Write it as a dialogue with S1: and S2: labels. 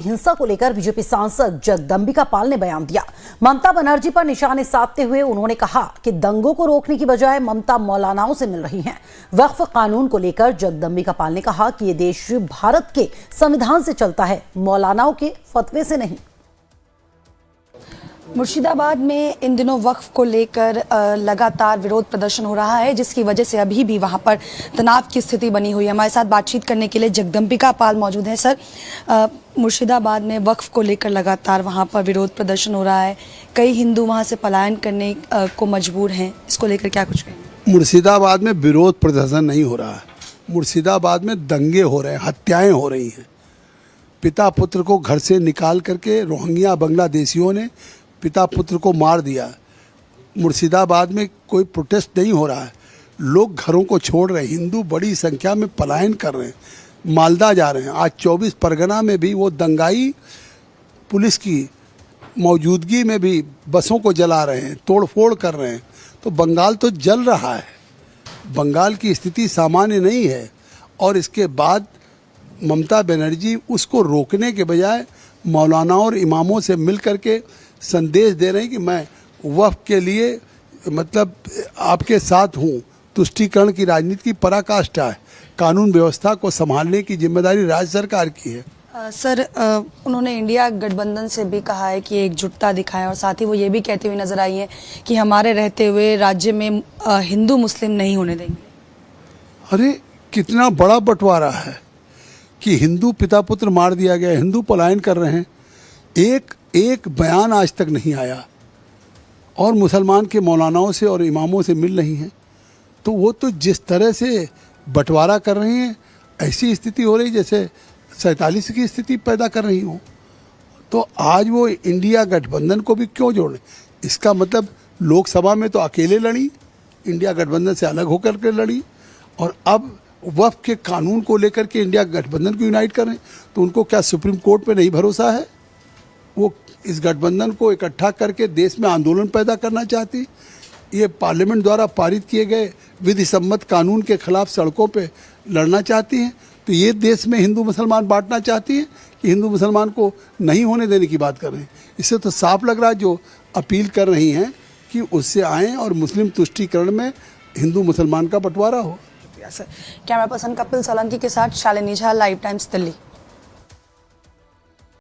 S1: हिंसा को लेकर बीजेपी सांसद जगदंबिका पाल ने बयान दिया। ममता बनर्जी पर निशाने साधते हुए उन्होंने कहा कि दंगों को रोकने की बजाय ममता मौलानाओं से मिल रही हैं। वक्फ कानून को लेकर जगदंबिका पाल ने कहा कि ये देश भारत के संविधान से चलता है, मौलानाओं के फतवे से नहीं।
S2: मुर्शिदाबाद में इन दिनों वक्फ को लेकर लगातार विरोध प्रदर्शन हो रहा है, जिसकी वजह से अभी भी वहां पर तनाव की स्थिति बनी हुई है। हमारे साथ बातचीत करने के लिए जगदंबिका पाल मौजूद हैं। सर, मुर्शिदाबाद में वक्फ को लेकर लगातार वहां पर विरोध प्रदर्शन हो रहा है, कई हिंदू वहां से पलायन करने को मजबूर हैं, इसको लेकर क्या कुछ कहेंगे?
S3: मुर्शिदाबाद में विरोध प्रदर्शन नहीं हो रहा है, मुर्शिदाबाद में दंगे हो रहे हैं, हत्याएं हो रही हैं। पिता पुत्र को घर से निकाल करके रोहिंग्या बांग्लादेशियों ने पिता पुत्र को मार दिया। मुर्शिदाबाद में कोई प्रोटेस्ट नहीं हो रहा है, लोग घरों को छोड़ रहे हैं, हिंदू बड़ी संख्या में पलायन कर रहे हैं, मालदा जा रहे हैं। आज 24 परगना में भी वो दंगाई पुलिस की मौजूदगी में भी बसों को जला रहे हैं, तोड़फोड़ कर रहे हैं। तो बंगाल तो जल रहा है, बंगाल की स्थिति सामान्य नहीं है। और इसके बाद ममता बनर्जी उसको रोकने के बजाय मौलानाओं और इमामों से मिल करके संदेश दे रहे हैं कि मैं वक्फ के लिए मतलब आपके साथ हूँ। तुष्टीकरण की राजनीति की पराकाष्ठा है, कानून व्यवस्था को संभालने की जिम्मेदारी राज्य सरकार की है।
S2: सर, उन्होंने इंडिया गठबंधन से भी कहा है कि एकजुटता दिखाएं, और साथ ही वो ये भी कहते हुए नजर आई है कि हमारे रहते हुए राज्य में हिंदू मुस्लिम नहीं होने देंगे।
S3: अरे कितना बड़ा बंटवारा है कि हिंदू पिता पुत्र मार दिया गया, हिंदू पलायन कर रहे हैं, एक बयान आज तक नहीं आया, और मुसलमान के मौलानाओं से और इमामों से मिल रही हैं। तो वो तो जिस तरह से बंटवारा कर रही हैं, ऐसी स्थिति हो रही जैसे 47 की स्थिति पैदा कर रही हो। तो आज वो इंडिया गठबंधन को भी क्यों जोड़ें? इसका मतलब लोकसभा में तो अकेले लड़ी, इंडिया गठबंधन से अलग होकर के लड़ी, और अब वक्फ के कानून को लेकर के इंडिया गठबंधन को यूनाइट कर रहे हैं। तो उनको क्या सुप्रीम कोर्ट पे नहीं भरोसा है? वो इस गठबंधन को इकट्ठा करके देश में आंदोलन पैदा करना चाहती, ये पार्लियामेंट द्वारा पारित किए गए विधि सम्मत कानून के खिलाफ सड़कों पे लड़ना चाहती हैं। तो ये देश में हिंदू मुसलमान बांटना चाहती है कि हिंदू मुसलमान को नहीं होने देने की बात कर रहे हैं। इससे तो साफ लग रहा है जो अपील कर रही हैं कि उससे आएँ और मुस्लिम तुष्टीकरण में हिंदू मुसलमान का बंटवारा हो।
S2: कैमरा पर्सन कपिल सोलंकी के साथ शालिनी झा, लाइव टाइम्स, दिल्ली।